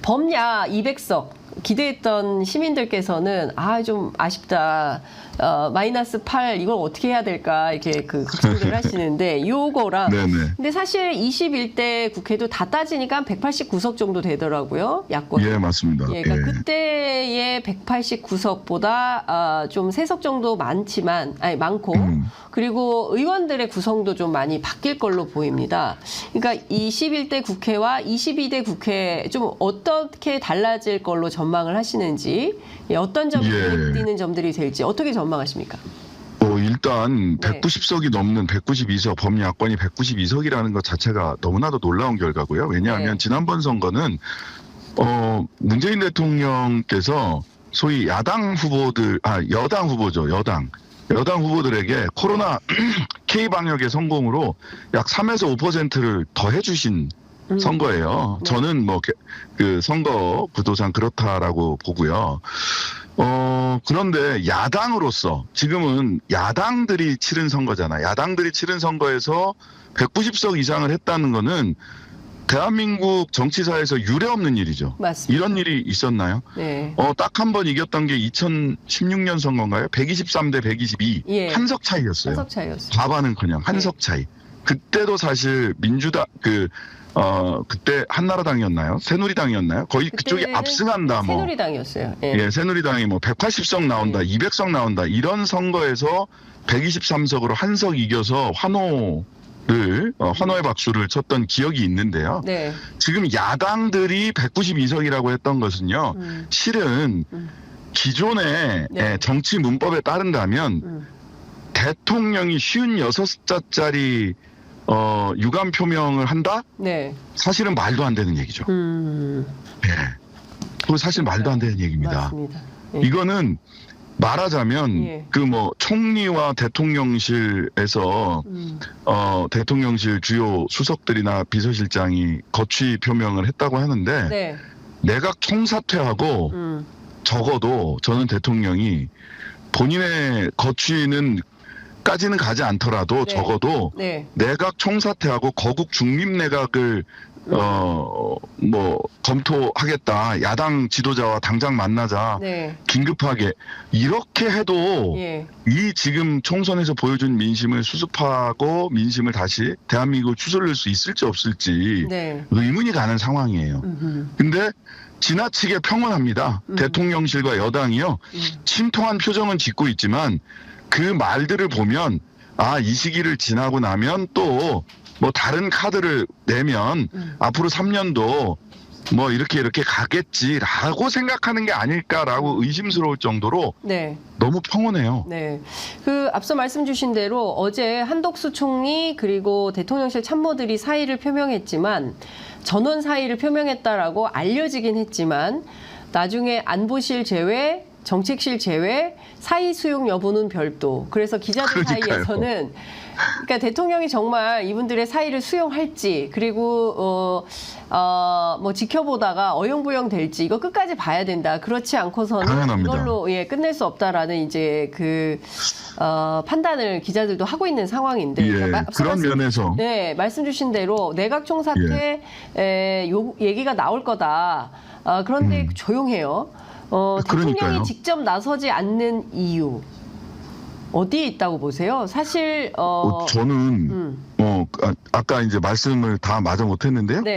범야 200석 기대했던 시민들께서는 좀 아쉽다. -8 이걸 어떻게 해야 될까 이렇게 걱정들 하시는데 요거랑 네네. 근데 사실 21대 국회도 다 따지니까 189석 정도 되더라고요. 야권. 예, 맞습니다. 예, 그러니까 예. 그때의 189석보다 좀 3석 정도 많고 그리고 의원들의 구성도 좀 많이 바뀔 걸로 보입니다. 그러니까 21대 국회와 22대 국회 좀 어떻게 달라질 걸로 전망을 하시는지 어떤 점이 눈에 띄는 점들이 될지 어떻게 전망하십니까? 일단 네. 190석이 넘는 192석, 범야권이 192석이라는 것 자체가 너무나도 놀라운 결과고요. 왜냐하면 네. 지난번 선거는 문재인 대통령께서 소위 여당 후보죠. 여당 후보들에게 코로나 K방역의 성공으로 약 3에서 5%를 더해 주신 선거예요. 네. 저는 그 선거 구도상 그렇다라고 보고요. 그런데 야당으로서 지금은 야당들이 치른 선거잖아요. 야당들이 치른 선거에서 190석 이상을 했다는 거는 대한민국 정치사에서 유례없는 일이죠. 맞습니다. 이런 일이 있었나요? 네. 딱 한 번 이겼던 게 2016년 선거인가요? 123대 122. 예. 한석 차이였어요. 한석 차이였어요. 과반은커녕 한석 차이. 그때도 사실 민주당 그때 한나라당이었나요? 새누리당이었나요? 거의 그쪽이 압승한다. 새누리당이었어요. 예. 예, 새누리당이 180석 나온다, 200석 나온다 이런 선거에서 123석으로 한석 이겨서 환호의 박수를 쳤던 기억이 있는데요. 네. 지금 야당들이 192석이라고 했던 것은요. 실은 기존의 네. 정치 문법에 따른다면 대통령이 56자짜리 유감 표명을 한다? 네. 사실은 말도 안 되는 얘기죠. 예. 그거 사실 말도 안 되는 얘기입니다. 맞습니다. 예. 이거는 말하자면 예. 총리와 대통령실에서 대통령실 주요 수석들이나 비서실장이 거취 표명을 했다고 하는데 네. 내각 총사퇴하고 적어도 저는 대통령이 본인의 거취는 까지는 가지 않더라도 네. 적어도 네. 내각 총사퇴하고 거국 중립내각을 검토하겠다. 야당 지도자와 당장 만나자. 네. 긴급하게 이렇게 해도 예. 이 지금 총선에서 보여준 민심을 수습하고 민심을 다시 대한민국을 추스릴 수 있을지 없을지 네. 의문이 가는 상황이에요. 근데 지나치게 평온합니다. 대통령실과 여당이요. 침통한 표정은 짓고 있지만 그 말들을 보면 이 시기를 지나고 나면 또 다른 카드를 내면 앞으로 3년도 이렇게 가겠지라고 생각하는 게 아닐까라고 의심스러울 정도로 네. 너무 평온해요. 네. 앞서 말씀 주신 대로 어제 한덕수 총리 그리고 대통령실 참모들이 사의를 표명했지만 전원 사의를 표명했다라고 알려지긴 했지만 나중에 안보실 제외 정책실 제외 사의 수용 여부는 별도. 그래서 기자들 사이에서는 그러니까 대통령이 정말 이분들의 사의를 수용할지 그리고 지켜보다가 어영부영 될지 이거 끝까지 봐야 된다. 그렇지 않고서는 당연합니다. 이걸로 그끝낼 수 없다라는 이제 판단을 기자들도 하고 있는 상황인데 예, 그런 면에서 네, 말씀 주신 대로 내각 총사퇴 얘기가 나올 거다. 그런데 조용해요. 대통령이 그러니까요. 직접 나서지 않는 이유 어디에 있다고 보세요? 사실 저는 아까 이제 말씀을 다 마저 못했는데요. 네.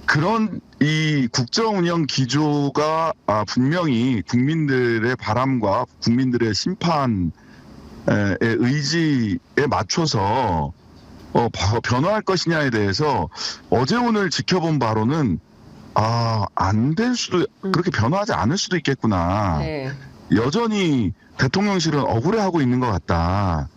그런 이 국정 운영 기조가 분명히 국민들의 바람과 국민들의 심판의 의지에 맞춰서 변화할 것이냐에 대해서 어제 오늘 지켜본 바로는 안 될 수도 그렇게 변화하지 않을 수도 있겠구나. 네. 여전히 대통령실은 억울해하고 있는 것 같다.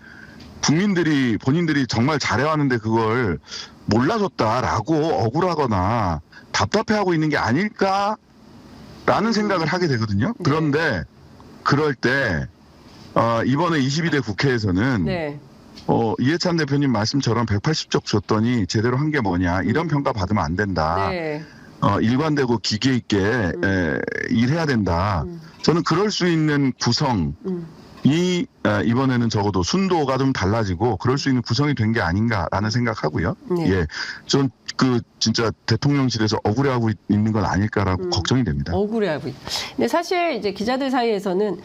본인들이 정말 잘해왔는데 그걸 몰라줬다라고 억울하거나 답답해하고 있는 게 아닐까라는 생각을 하게 되거든요. 네. 그런데 그럴 때 이번에 22대 국회에서는 네. 이해찬 대표님 말씀처럼 180석 줬더니 제대로 한 게 뭐냐 이런 평가 받으면 안 된다. 네. 일관되고 기계 있게 일해야 된다. 저는 그럴 수 있는 구성 이번에는 적어도 순도가 좀 달라지고 그럴 수 있는 구성이 된 게 아닌가라는 생각하고요. 네. 예, 전 진짜 대통령실에서 억울해하고 있는 건 아닐까라고 걱정이 됩니다. 억울해하고 있. 근데 사실 이제 기자들 사이에서는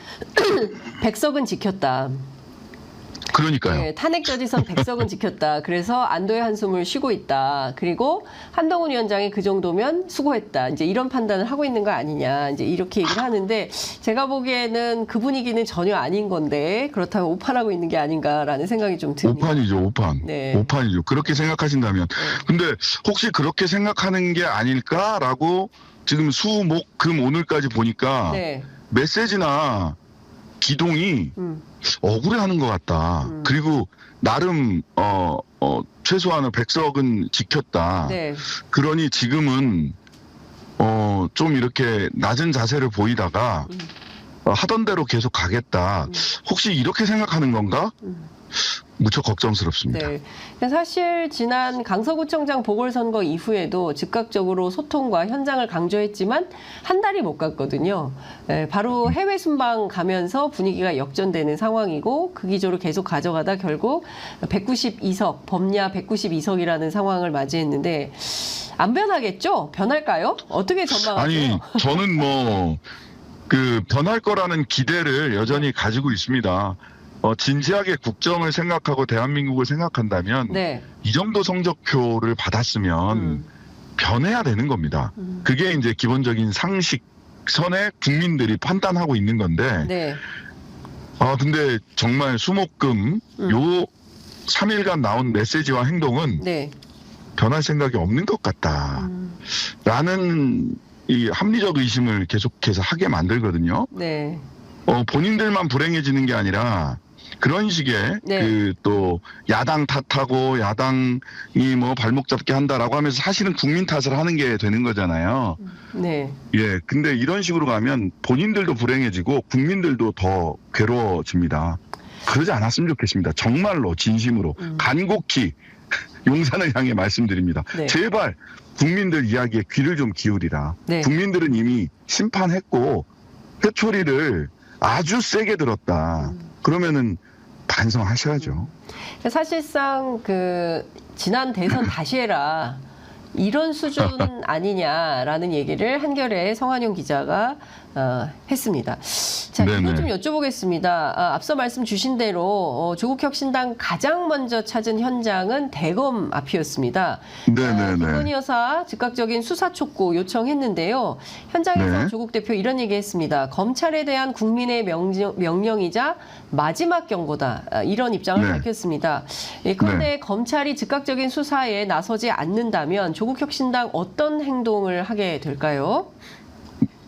백석은 지켰다. 그러니까요. 네, 탄핵 저지선 백석은 지켰다. 그래서 안도의 한숨을 쉬고 있다. 그리고 한동훈 위원장이 그 정도면 수고했다. 이제 이런 판단을 하고 있는 거 아니냐. 이제 이렇게 얘기를 하는데 제가 보기에는 그 분위기는 전혀 아닌 건데 그렇다면 오판하고 있는 게 아닌가라는 생각이 좀 듭니다. 오판이죠, 오판. 네. 오판이죠. 그렇게 생각하신다면. 근데 혹시 그렇게 생각하는 게 아닐까라고 지금 수, 목, 금, 오늘까지 보니까 네. 메시지나 기동이 억울해하는 것 같다. 그리고 나름 최소한의 백석은 지켰다. 네. 그러니 지금은 좀 이렇게 낮은 자세를 보이다가 하던 대로 계속 가겠다. 혹시 이렇게 생각하는 건가? 무척 걱정스럽습니다. 네. 사실 지난 강서구청장 보궐선거 이후에도 즉각적으로 소통과 현장을 강조했지만 한 달이 못 갔거든요. 네, 바로 해외 순방 가면서 분위기가 역전되는 상황이고 그 기조를 계속 가져가다 결국 192석, 범야 192석이라는 상황을 맞이했는데 안 변하겠죠? 변할까요? 어떻게 전망하세요? 아니, 저는 변할 거라는 기대를 여전히 가지고 있습니다. 진지하게 국정을 생각하고 대한민국을 생각한다면 네. 이 정도 성적표를 받았으면 변해야 되는 겁니다. 그게 이제 기본적인 상식선에 국민들이 판단하고 있는 건데 네. 근데 정말 수목금 요 3일간 나온 메시지와 행동은 네. 변할 생각이 없는 것 같다. 라는 이 합리적 의심을 계속해서 하게 만들거든요. 네. 본인들만 불행해지는 게 아니라 그런 식의 네. 또 야당 탓하고 야당이 발목 잡게 한다라고 하면서 사실은 국민 탓을 하는 게 되는 거잖아요. 네. 예. 근데 이런 식으로 가면 본인들도 불행해지고 국민들도 더 괴로워집니다. 그러지 않았으면 좋겠습니다. 정말로 진심으로 간곡히 용산을 향해 말씀드립니다. 네. 제발 국민들 이야기에 귀를 좀 기울이라. 네. 국민들은 이미 심판했고 회초리를 아주 세게 들었다. 그러면은 반성하셔야죠. 사실상 지난 대선 다시 해라 이런 수준 아니냐라는 얘기를 한겨레 성한용 기자가 했습니다. 자, 네네. 이거 좀 여쭤보겠습니다. 앞서 말씀 주신 대로 조국 혁신당 가장 먼저 찾은 현장은 대검 앞이었습니다. 네네네. 김건희 여사 즉각적인 수사 촉구 요청했는데요. 현장에서 네. 조국 대표 이런 얘기했습니다. 검찰에 대한 국민의 명령이자 마지막 경고다. 이런 입장을 네. 밝혔습니다. 그런데 검찰이 즉각적인 수사에 나서지 않는다면 조국 혁신당 어떤 행동을 하게 될까요?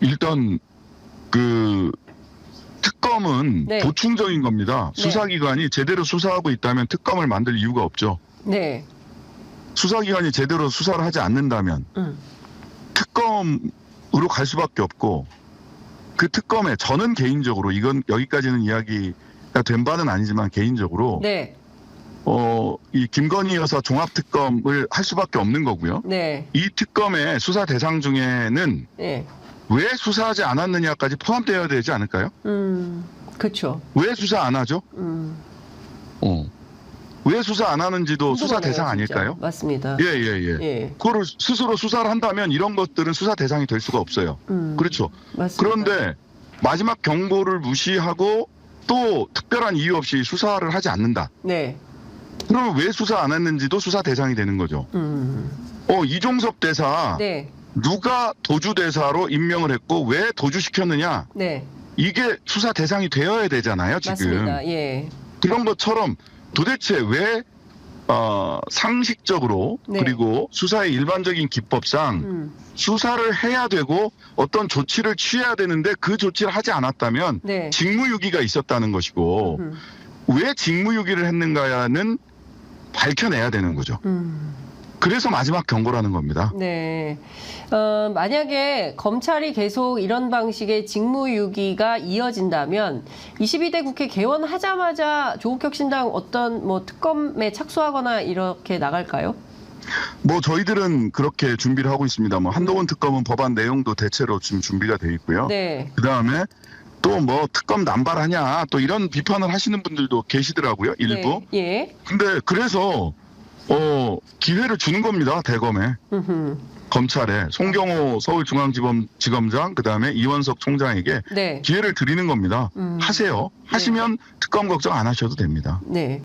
일단 특검은 네. 보충적인 겁니다. 네. 수사기관이 제대로 수사하고 있다면 특검을 만들 이유가 없죠. 네. 수사기관이 제대로 수사를 하지 않는다면 특검으로 갈 수밖에 없고 그 특검에 저는 개인적으로 이건 여기까지는 이야기가 된 바는 아니지만 개인적으로 네. 이 김건희 여사 종합특검을 할 수밖에 없는 거고요. 네. 이 특검의 수사 대상 중에는 네. 왜 수사하지 않았느냐까지 포함되어야 되지 않을까요? 그렇죠. 왜 수사 안 하죠? 왜 수사 안 하는지도 수사 대상 아닐까요? 맞습니다. 예. 그거를 스스로 수사를 한다면 이런 것들은 수사 대상이 될 수가 없어요. 그렇죠. 맞습니다. 그런데 마지막 경고를 무시하고 또 특별한 이유 없이 수사를 하지 않는다. 네. 그러면 왜 수사 안 했는지도 수사 대상이 되는 거죠. 이종섭 대사 네. 누가 도주대사로 임명을 했고 왜 도주시켰느냐. 네. 이게 수사 대상이 되어야 되잖아요, 지금. 맞습니다. 예. 그런 것처럼 도대체 왜 상식적으로 네. 그리고 수사의 일반적인 기법상 수사를 해야 되고 어떤 조치를 취해야 되는데 그 조치를 하지 않았다면 네. 직무유기가 있었다는 것이고 왜 직무유기를 했는가는 밝혀내야 되는 거죠. 그래서 마지막 경고라는 겁니다. 네. 만약에 검찰이 계속 이런 방식의 직무유기가 이어진다면 22대 국회 개원하자마자 조국혁신당 어떤 특검에 착수하거나 이렇게 나갈까요? 저희들은 그렇게 준비를 하고 있습니다. 한동훈 특검은 법안 내용도 대체로 지금 준비가 돼 있고요. 네. 그다음에 또 뭐 특검 남발하냐 또 이런 비판을 하시는 분들도 계시더라고요, 일부. 네. 예. 근데 그래서 기회를 주는 겁니다, 대검에. 검찰에 송경호 서울중앙지검장 그다음에 이원석 총장에게 네. 기회를 드리는 겁니다. 하세요. 하시면 특검 걱정 안 하셔도 됩니다. 네.